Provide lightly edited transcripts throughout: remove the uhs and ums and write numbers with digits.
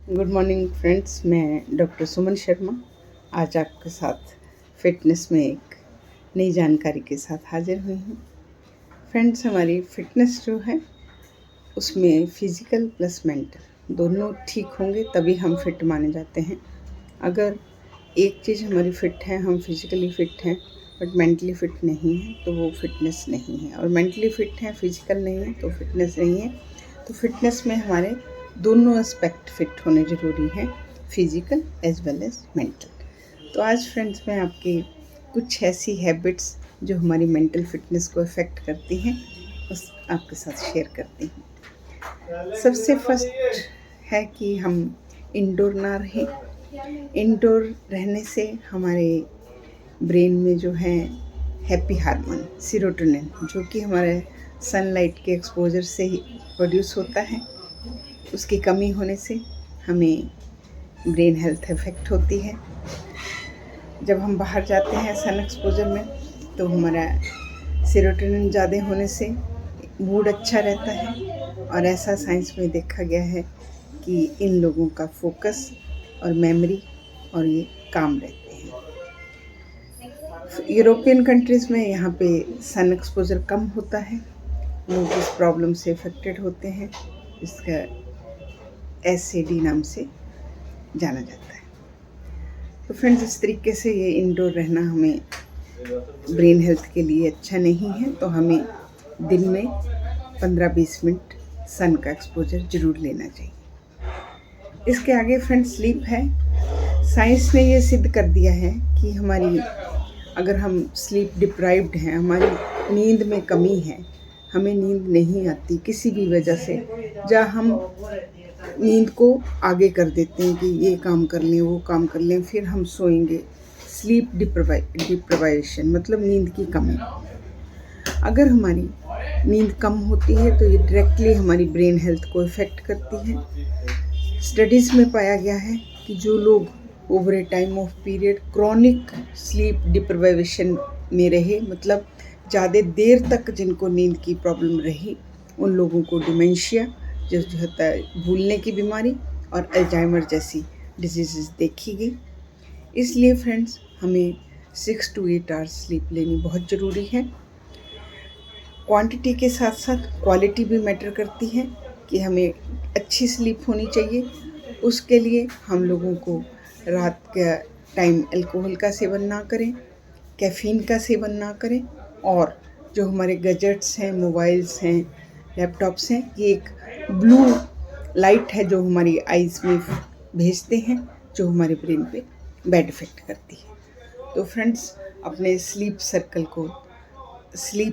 Good morning friends, मैं doctor Suman Sharma आज आपके साथ फ़िटनेस में एक नई जानकारी के साथ हाज़िर हुई हूँ। फ्रेंड्स, हमारी फ़िटनेस जो है उसमें फ़िज़िकल प्लस मेंटल दोनों ठीक होंगे तभी हम फिट माने जाते हैं। अगर एक चीज़ हमारी फ़िट है, हम फिज़िकली फ़िट हैं बट मेंटली फ़िट नहीं हैं, तो वो फ़िटनेस नहीं है। और मेंटली फ़िट हैं, फिज़िकल नहीं है, तो फ़िटनेस नहीं है। तो फ़िटनेस में हमारे दोनों एस्पेक्ट फ़िट होने ज़रूरी हैं, physical as well as mental. तो आज फ्रेंड्स, मैं आपकी कुछ ऐसी हैबिट्स जो हमारी मेंटल फ़िटनेस को अफेक्ट करती हैं उस आपके साथ शेयर करती हूँ। सबसे फर्स्ट है कि हम इंडोर ना रहें। इंडोर रहने से हमारे ब्रेन में जो है हैप्पी हार्मोन सीरोटोनिन, जो कि हमारे सनलाइट के एक्सपोजर से ही प्रोड्यूस होता है, उसकी कमी होने से हमें ब्रेन हेल्थ इफ़ेक्ट होती है। जब हम बाहर जाते हैं सन एक्सपोजर में, तो हमारा सेरोटोनिन ज़्यादा होने से मूड अच्छा रहता है। और ऐसा साइंस में देखा गया है कि इन लोगों का फोकस और मेमोरी और ये काम रहते हैं। यूरोपियन कंट्रीज़ में यहाँ पे सन एक्सपोजर कम होता है, लोग इस प्रॉब्लम से अफेक्टेड होते हैं। इसका एसएडी नाम से जाना जाता है। तो फ्रेंड्स, इस तरीके से ये इंडोर रहना हमें ब्रेन हेल्थ के लिए अच्छा नहीं है। तो हमें दिन में 15-20 मिनट सन का एक्सपोजर ज़रूर लेना चाहिए। इसके आगे फ्रेंड्स स्लीप है। साइंस ने ये सिद्ध कर दिया है कि हमारी अगर हम स्लीप डिप्राइव्ड हैं, हमारी नींद में कमी है, हमें नींद नहीं आती किसी भी वजह से, या हम नींद को आगे कर देते हैं कि ये काम कर लें, वो काम कर लें, फिर हम सोएंगे। स्लीप डिप्राइवेशन मतलब नींद की कमी। अगर हमारी नींद कम होती है तो ये डायरेक्टली हमारी ब्रेन हेल्थ को इफ़ेक्ट करती है। स्टडीज़ में पाया गया है कि जो लोग over A time of period chronic sleep deprivation में रहे, मतलब ज़्यादा देर तक जिनको नींद की प्रॉब्लम रही, उन लोगों को डिमेंशिया जो होता है, भूलने की बीमारी, और अल्जाइमर जैसी डिजीज़ देखी गई। इसलिए फ्रेंड्स, हमें 6 to 8 आवर्स स्लीप लेनी बहुत ज़रूरी है। क्वांटिटी के साथ साथ क्वालिटी भी मैटर करती है कि हमें अच्छी स्लीप होनी चाहिए। उसके लिए हम लोगों को रात का टाइम अल्कोहल का सेवन ना करें, कैफ़ीन का सेवन ना करें, और जो हमारे गैजेट्स हैं, मोबाइल्स हैं, लैपटॉप्स हैं, ये एक ब्लू लाइट है जो हमारी आइज़ में भेजते हैं, जो हमारे ब्रेन पे बैड इफ़ेक्ट करती है। तो फ्रेंड्स, अपने स्लीप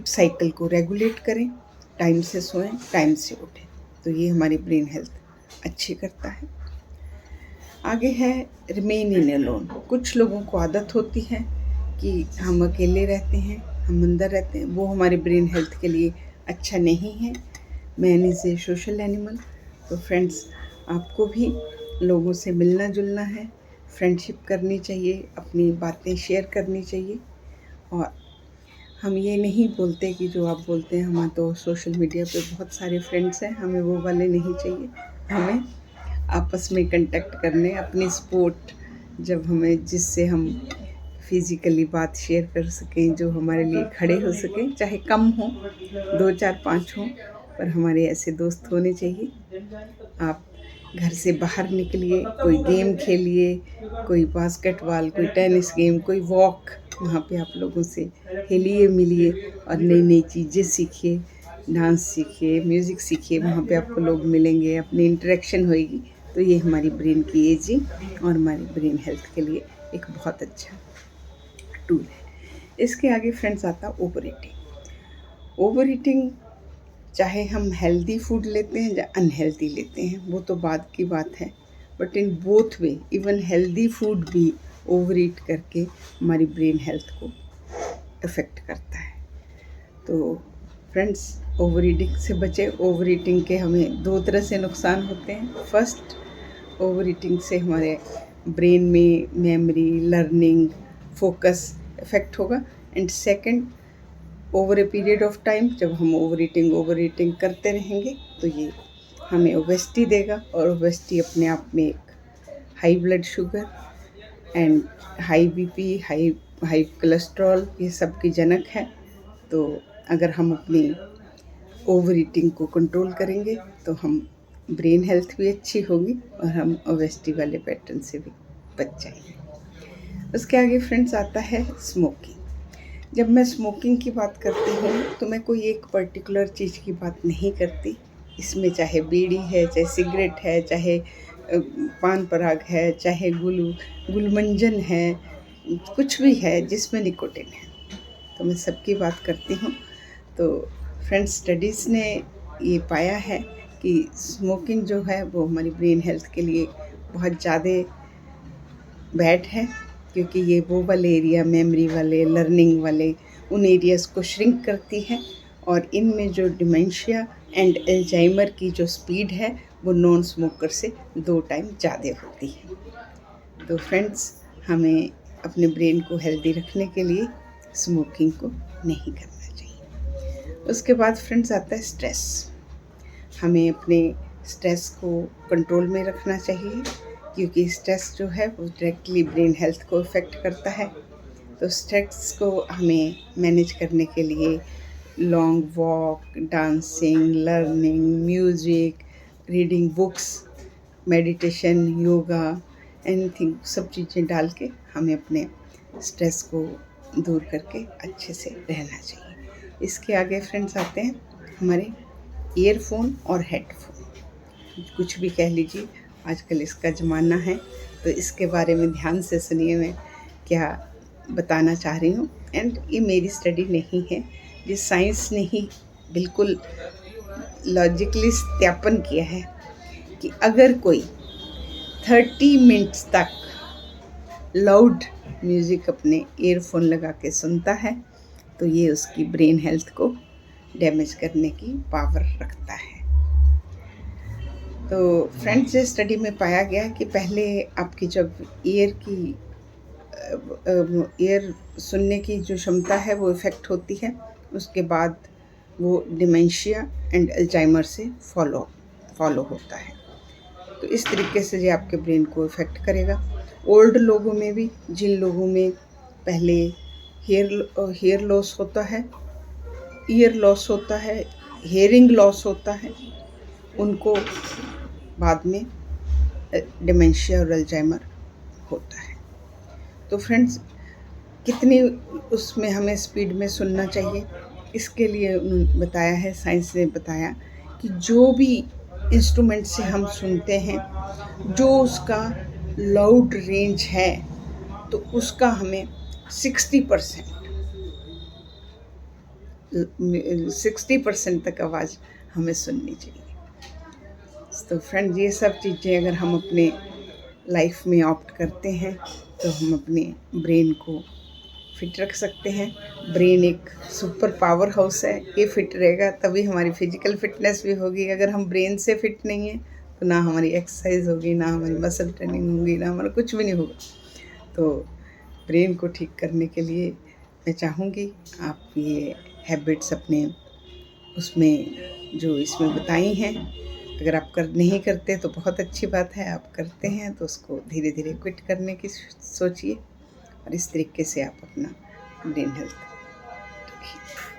साइकिल को रेगुलेट करें, टाइम से सोएं, टाइम से उठें, तो ये हमारी ब्रेन हेल्थ अच्छी करता है। आगे है रिमेन इन अलोन। कुछ लोगों को आदत होती है कि हम अकेले रहते हैं, हम अंदर रहते हैं, वो हमारे ब्रेन हेल्थ के लिए अच्छा नहीं है। Man is a social animal. तो फ्रेंड्स, आपको भी लोगों से मिलना जुलना है, फ्रेंडशिप करनी चाहिए, अपनी बातें शेयर करनी चाहिए। और हम ये नहीं बोलते कि जो आप बोलते हैं, हमारे तो सोशल मीडिया पे बहुत सारे फ्रेंड्स हैं, हमें वो वाले नहीं चाहिए। हमें आपस में कांटेक्ट करने, अपनी सपोर्ट, जब हमें जिससे हम फिज़िकली बात शेयर कर सकें, जो हमारे लिए खड़े हो सकें, चाहे कम हो, 2 4 5 हों, पर हमारे ऐसे दोस्त होने चाहिए। आप घर से बाहर निकलिए, कोई गेम खेलिए, कोई बास्केटबॉल, कोई टेनिस गेम, कोई वॉक, वहाँ पे आप लोगों से खेलिए, मिलिए और नई-नई चीज़ें सीखिए, डांस सीखिए, म्यूज़िक सीखिए, वहाँ पे आपको लोग मिलेंगे, अपनी इंटरेक्शन होएगी। तो ये हमारी ब्रेन की एजिंग और हमारी ब्रेन हेल्थ के लिए एक बहुत अच्छा टूल है। इसके आगे फ्रेंड्स आता है ओवर ईटिंग। ओवर ईटिंग, चाहे हम हेल्दी फूड लेते हैं या अनहेल्दी लेते हैं, वो तो बाद की बात है, but in both way, even healthy food भी ओवर ईट करके हमारी ब्रेन हेल्थ को अफेक्ट करता है। तो फ्रेंड्स, ओवर ईटिंग से बचें। ओवर ईटिंग के हमें 2 तरह से नुकसान होते हैं। फर्स्ट, ओवर ईटिंग से हमारे ब्रेन में मेमोरी, लर्निंग, फोकस इफ़ेक्ट होगा। And second, over a period of time जब हम ओवर ईटिंग करते रहेंगे, तो ये हमें ओबेसिटी देगा, और ओबेसिटी अपने आप में एक high blood sugar and high BP, high cholesterol, ये सब की जनक है। तो अगर हम अपनी ओवर ईटिंग को कंट्रोल करेंगे तो हम ब्रेन हेल्थ भी अच्छी होगी और हम ओबेसिटी वाले पैटर्न से भी बच जाएंगे। उसके आगे फ्रेंड्स आता है स्मोकिंग। जब मैं स्मोकिंग की बात करती हूँ तो मैं कोई एक पर्टिकुलर चीज़ की बात नहीं करती। इसमें चाहे बीड़ी है, चाहे सिगरेट है, चाहे पान पराग है, चाहे गुलमंजन है, कुछ भी है जिसमें निकोटिन है, तो मैं सबकी बात करती हूँ। तो फ्रेंड्स, स्टडीज़ ने ये पाया है कि स्मोकिंग जो है वो हमारी ब्रेन हेल्थ के लिए बहुत ज़्यादा बैड है, क्योंकि ये वो वाले एरिया, मेमोरी वाले, लर्निंग वाले, उन एरियाज़ को श्रिंक करती है, और इनमें जो डिमेंशिया एंड अल्जाइमर की जो स्पीड है वो नॉन स्मोकर से 2 टाइम ज़्यादा होती है। तो फ्रेंड्स, हमें अपने ब्रेन को हेल्दी रखने के लिए स्मोकिंग को नहीं करना चाहिए। उसके बाद फ्रेंड्स आता है स्ट्रेस। हमें अपने स्ट्रेस को कंट्रोल में रखना चाहिए, क्योंकि स्ट्रेस जो है वो डायरेक्टली ब्रेन हेल्थ को इफ़ेक्ट करता है। तो स्ट्रेस को हमें मैनेज करने के लिए long walk, dancing, learning, music, reading books, meditation, yoga, anything, सब चीज़ें डाल के हमें अपने स्ट्रेस को दूर करके अच्छे से रहना चाहिए। इसके आगे फ्रेंड्स आते हैं हमारे ईयरफोन और हेडफोन, कुछ भी कह लीजिए, आजकल इसका ज़माना है। तो इसके बारे में ध्यान से सुनिए मैं क्या बताना चाह रही हूँ। एंड ये मेरी स्टडी नहीं है, ये साइंस ने ही बिल्कुल लॉजिकली सत्यापन किया है कि अगर कोई 30 मिनट्स तक लाउड म्यूज़िक अपने ईयरफोन लगा के सुनता है तो ये उसकी ब्रेन हेल्थ को डैमेज करने की पावर रखता है। तो फ्रेंड्स, ये स्टडी में पाया गया कि पहले आपकी जब ईयर सुनने की जो क्षमता है वो इफ़ेक्ट होती है, उसके बाद वो डिमेंशिया एंड अल्जाइमर से फॉलो होता है। तो इस तरीके से ये आपके ब्रेन को इफ़ेक्ट करेगा। ओल्ड लोगों में भी, जिन लोगों में पहले हेयर लॉस होता है, ईयर लॉस होता है, हेयरिंग लॉस होता है, उनको बाद में डिमेंशिया और अल्जाइमर होता है। तो फ्रेंड्स, कितनी उसमें हमें स्पीड में सुनना चाहिए, इसके लिए बताया है, साइंस ने बताया कि जो भी इंस्ट्रूमेंट से हम सुनते हैं, जो उसका लाउड रेंज है, तो उसका हमें 60% तक आवाज़ हमें सुननी चाहिए। तो फ्रेंड्स, ये सब चीज़ें अगर हम अपने लाइफ में ऑप्ट करते हैं तो हम अपने ब्रेन को फिट रख सकते हैं। ब्रेन एक सुपर पावर हाउस है, ये फिट रहेगा तभी हमारी फिजिकल फिटनेस भी होगी। अगर हम ब्रेन से फिट नहीं हैं तो ना हमारी एक्सरसाइज होगी, ना हमारी मसल ट्रेनिंग होगी, ना हमारा कुछ भी नहीं होगा। तो ब्रेन को ठीक करने के लिए मैं चाहूँगी आप ये हैबिट्स अपने उसमें जो इसमें बताई हैं, अगर आप नहीं करते तो बहुत अच्छी बात है, आप करते हैं तो उसको धीरे धीरे क्विट करने की सोचिए, और इस तरीके से आप अपना ब्रेन हेल्थ रखिए।